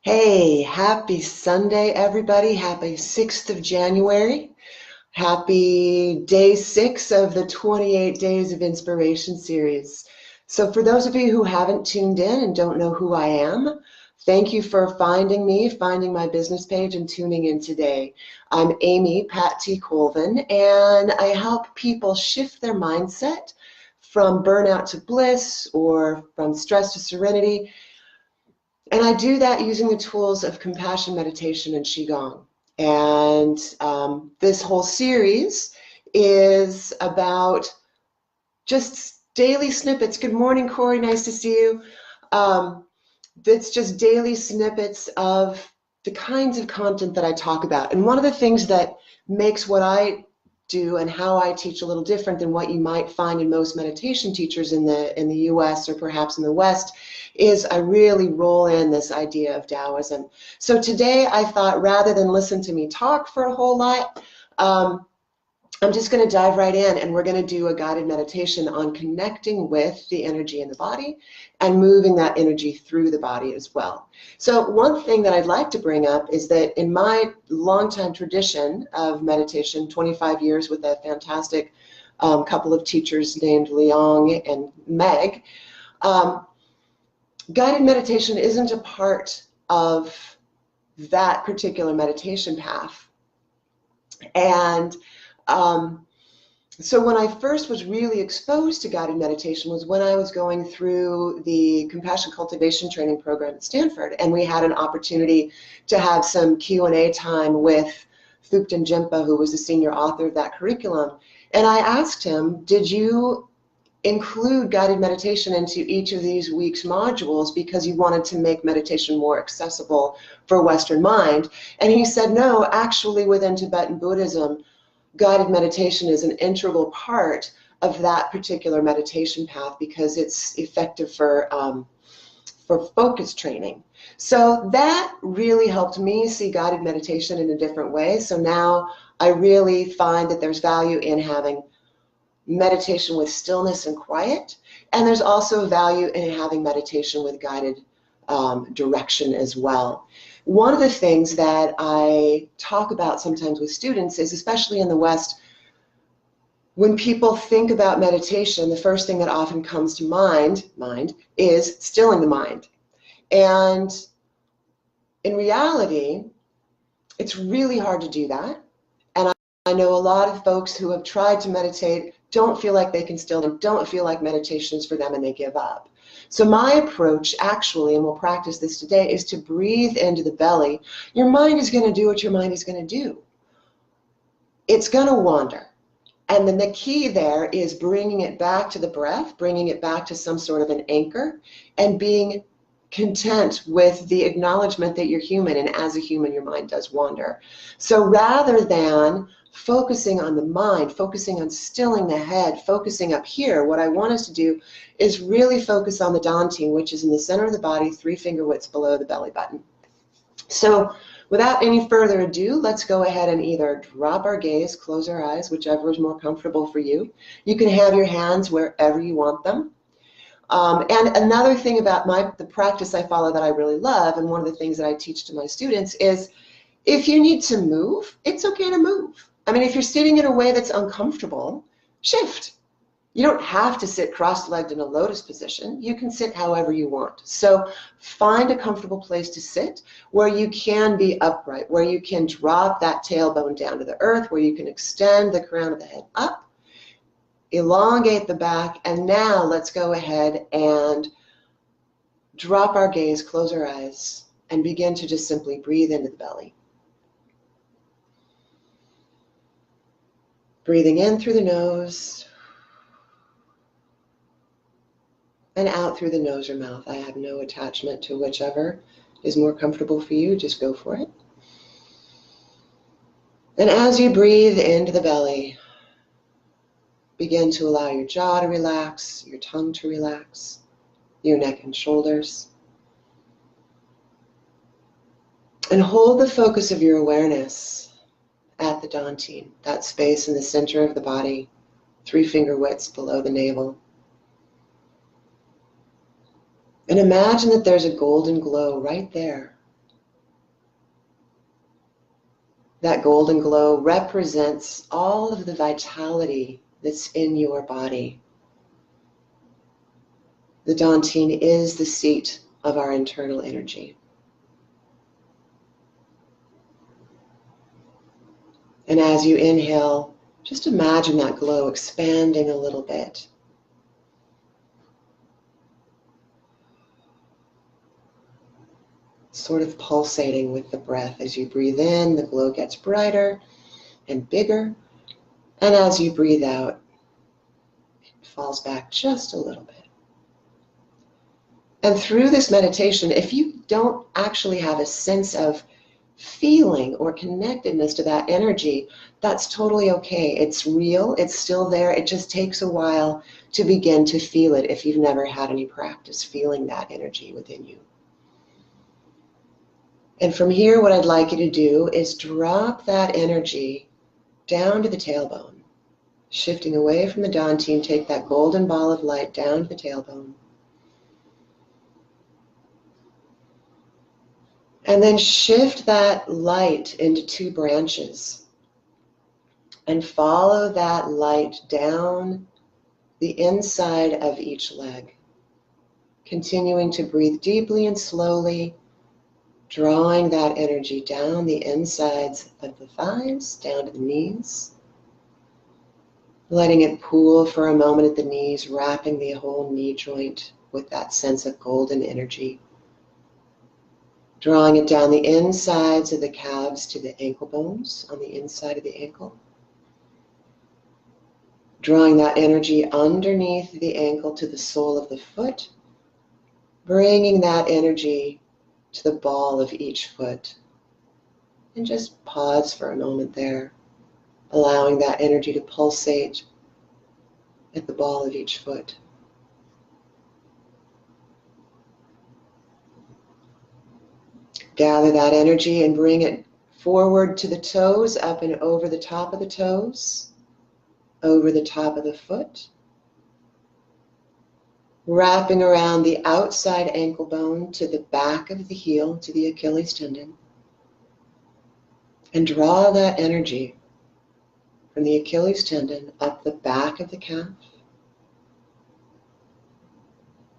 Hey, happy Sunday, everybody. Happy 6th of January. Happy day 6 of the 28 Days of Inspiration series. So for those of you who haven't tuned in and don't know who I am, thank you for finding me, finding my business page, and tuning in today. I'm Amy Pat T. Colvin, and I help people shift their mindset from burnout to bliss or from stress to serenity. And I do that using the tools of compassion meditation and qigong. And this whole series is about just daily snippets. Good morning, Corey. Nice to see you. It's just daily snippets of the kinds of content that I talk about. And one of the things that makes what I do and how I teach a little different than what you might find in most meditation teachers in the US or perhaps in the West is I really roll in this idea of Taoism. So today I thought rather than listen to me talk for a whole lot, I'm just going to dive right in, and we're going to do a guided meditation on connecting with the energy in the body and moving that energy through the body as well. So one thing that I'd like to bring up is that in my longtime tradition of meditation, 25 years with a fantastic couple of teachers named Leong and Meg, guided meditation isn't a part of that particular meditation path. And so when I first was really exposed to guided meditation was when I was going through the Compassion Cultivation Training Program at Stanford, and we had an opportunity to have some Q&A time with Thupten Jinpa, who was the senior author of that curriculum. And I asked him, did you include guided meditation into each of these week's modules because you wanted to make meditation more accessible for Western mind? And he said, no, actually within Tibetan Buddhism, guided meditation is an integral part of that particular meditation path because it's effective for focus training. So that really helped me see guided meditation in a different way. So now I really find that there's value in having meditation with stillness and quiet, and there's also value in having meditation with guided direction as well. One of the things that I talk about sometimes with students is, especially in the West, when people think about meditation, the first thing that often comes to mind is stilling the mind. And in reality, it's really hard to do that. And I know a lot of folks who have tried to meditate don't feel like they can still them, don't feel like meditation is for them, and they give up. So my approach actually, and we'll practice this today, is to breathe into the belly. Your mind is going to do what your mind is going to do. It's going to wander. And then the key there is bringing it back to the breath, bringing it back to some sort of an anchor, and being content with the acknowledgement that you're human, and as a human, your mind does wander. So rather than focusing on the mind, focusing on stilling the head, focusing up here, what I want us to do is really focus on the dantian, which is in the center of the body, 3 finger widths below the belly button. So without any further ado, let's go ahead and either drop our gaze, close our eyes, whichever is more comfortable for you. You can have your hands wherever you want them. And another thing about the practice I follow that I really love, and one of the things that I teach to my students is, if you need to move, it's okay to move. I mean, if you're sitting in a way that's uncomfortable, shift. You don't have to sit cross-legged in a lotus position. You can sit however you want. So find a comfortable place to sit where you can be upright, where you can drop that tailbone down to the earth, where you can extend the crown of the head up, elongate the back, and now let's go ahead and drop our gaze, close our eyes, and begin to just simply breathe into the belly. Breathing in through the nose and out through the nose or mouth. I have no attachment to whichever is more comfortable for you. Just go for it. And as you breathe into the belly, begin to allow your jaw to relax, your tongue to relax, your neck and shoulders. And hold the focus of your awareness at the dantian, that space in the center of the body, 3 finger widths below the navel. And imagine that there's a golden glow right there That golden glow represents all of the vitality that's in your body. The Dantian is the seat of our internal energy. And as you inhale, just imagine that glow expanding a little bit. Sort of pulsating with the breath. As you breathe in, the glow gets brighter and bigger. And as you breathe out, it falls back just a little bit. And through this meditation, if you don't actually have a sense of feeling or connectedness to that energy, that's totally okay. It's real, it's still there. It just takes a while to begin to feel it if you've never had any practice feeling that energy within you. And from here, what I'd like you to do is drop that energy down to the tailbone. Shifting away from the Dantian, take that golden ball of light down to the tailbone. And then shift that light into two branches. And follow that light down the inside of each leg. Continuing to breathe deeply and slowly, drawing that energy down the insides of the thighs, down to the knees. Letting it pool for a moment at the knees, wrapping the whole knee joint with that sense of golden energy. Drawing it down the insides of the calves to the ankle bones, on the inside of the ankle. Drawing that energy underneath the ankle to the sole of the foot. Bringing that energy to the ball of each foot. And just pause for a moment there, allowing that energy to pulsate at the ball of each foot. Gather that energy and bring it forward to the toes, up and over the top of the toes, over the top of the foot. Wrapping around the outside ankle bone to the back of the heel, to the Achilles tendon. And draw that energy from the Achilles tendon up the back of the calf.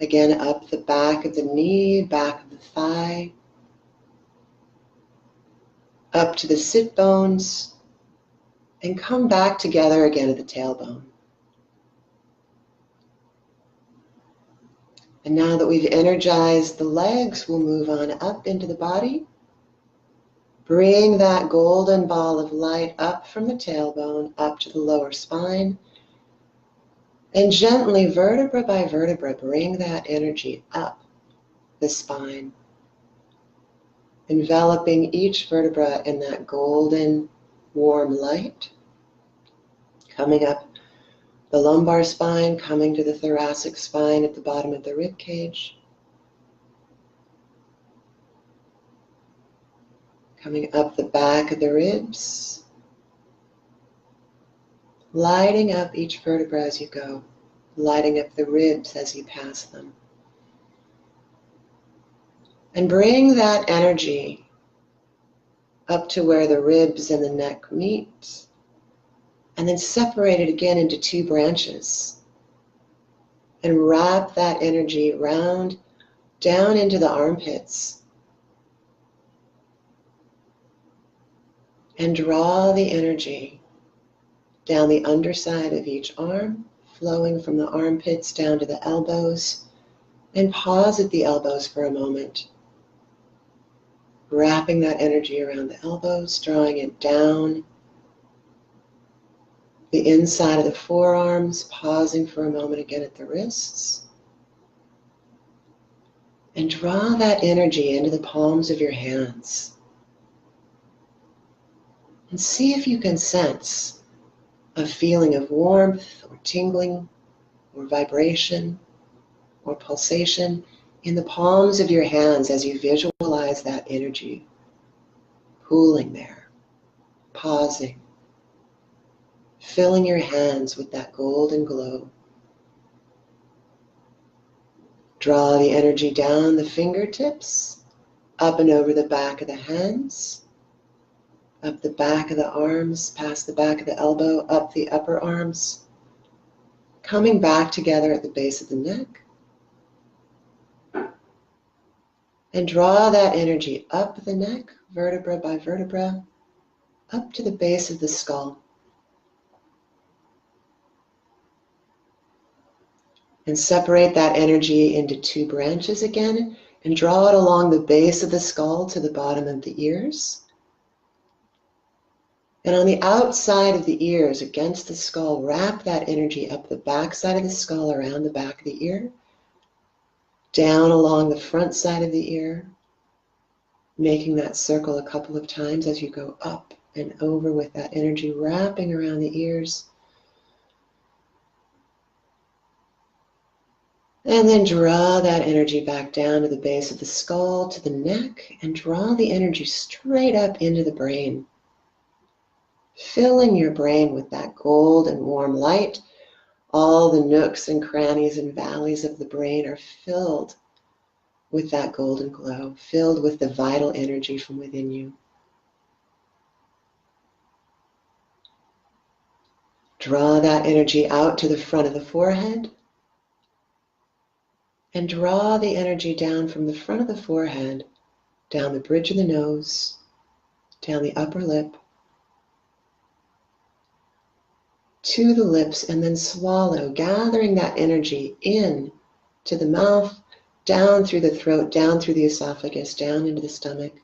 Again, up the back of the knee, back of the thigh. Up to the sit bones. And come back together again at the tailbone. And now that we've energized the legs, we'll move on up into the body. Bring that golden ball of light up from the tailbone, up to the lower spine. And gently, vertebra by vertebra, bring that energy up the spine. Enveloping each vertebra in that golden, warm light. Coming up the lumbar spine, coming to the thoracic spine at the bottom of the rib cage. Coming up the back of the ribs. Lighting up each vertebra as you go. Lighting up the ribs as you pass them. And bring that energy up to where the ribs and the neck meet. And then separate it again into two branches. And wrap that energy round down into the armpits. And draw the energy down the underside of each arm, flowing from the armpits down to the elbows. And pause at the elbows for a moment. Wrapping that energy around the elbows, drawing it down the inside of the forearms, pausing for a moment again at the wrists. And draw that energy into the palms of your hands. And see if you can sense a feeling of warmth or tingling or vibration or pulsation in the palms of your hands as you visualize that energy pooling there, pausing. Filling your hands with that golden glow. Draw the energy down the fingertips, up and over the back of the hands. up the back of the arms, past the back of the elbow, up the upper arms, coming back together at the base of the neck. And draw that energy up the neck, vertebra by vertebra, up to the base of the skull. And separate that energy into two branches again, and draw it along the base of the skull to the bottom of the ears. And on the outside of the ears, against the skull, wrap that energy up the back side of the skull, around the back of the ear, down along the front side of the ear, making that circle a couple of times as you go up and over with that energy wrapping around the ears. And then draw that energy back down to the base of the skull, to the neck, and draw the energy straight up into the brain. Filling your brain with that gold and warm light. All the nooks and crannies and valleys of the brain are filled with that golden glow, filled with the vital energy from within you. Draw that energy out to the front of the forehead. And draw the energy down from the front of the forehead, down the bridge of the nose, down the upper lip, to the lips, and then swallow, gathering that energy in to the mouth, down through the throat, down through the esophagus, down into the stomach,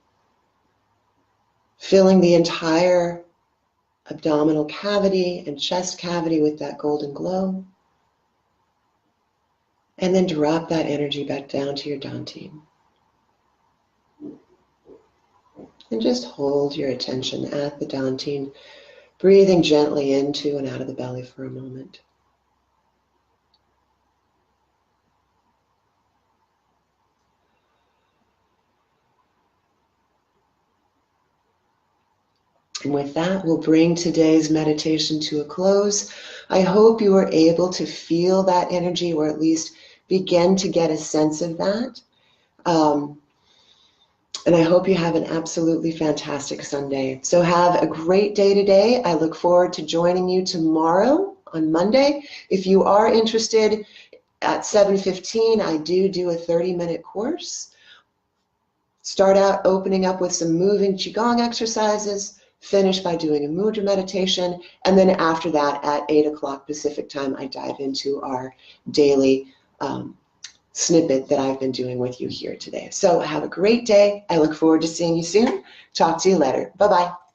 filling the entire abdominal cavity and chest cavity with that golden glow. And then drop that energy back down to your dantian. And just hold your attention at the dantian, breathing gently into and out of the belly for a moment. And with that, we'll bring today's meditation to a close. I hope you were able to feel that energy, or at least begin to get a sense of that. And I hope you have an absolutely fantastic Sunday. So have a great day today. I look forward to joining you tomorrow on Monday. If you are interested, at 7:15, I do a 30-minute course. Start out opening up with some moving qigong exercises, finish by doing a mudra meditation, and then after that, at 8 o'clock Pacific time, I dive into our daily snippet that I've been doing with you here today. So have a great day. I look forward to seeing you soon. Talk to you later. Bye-bye.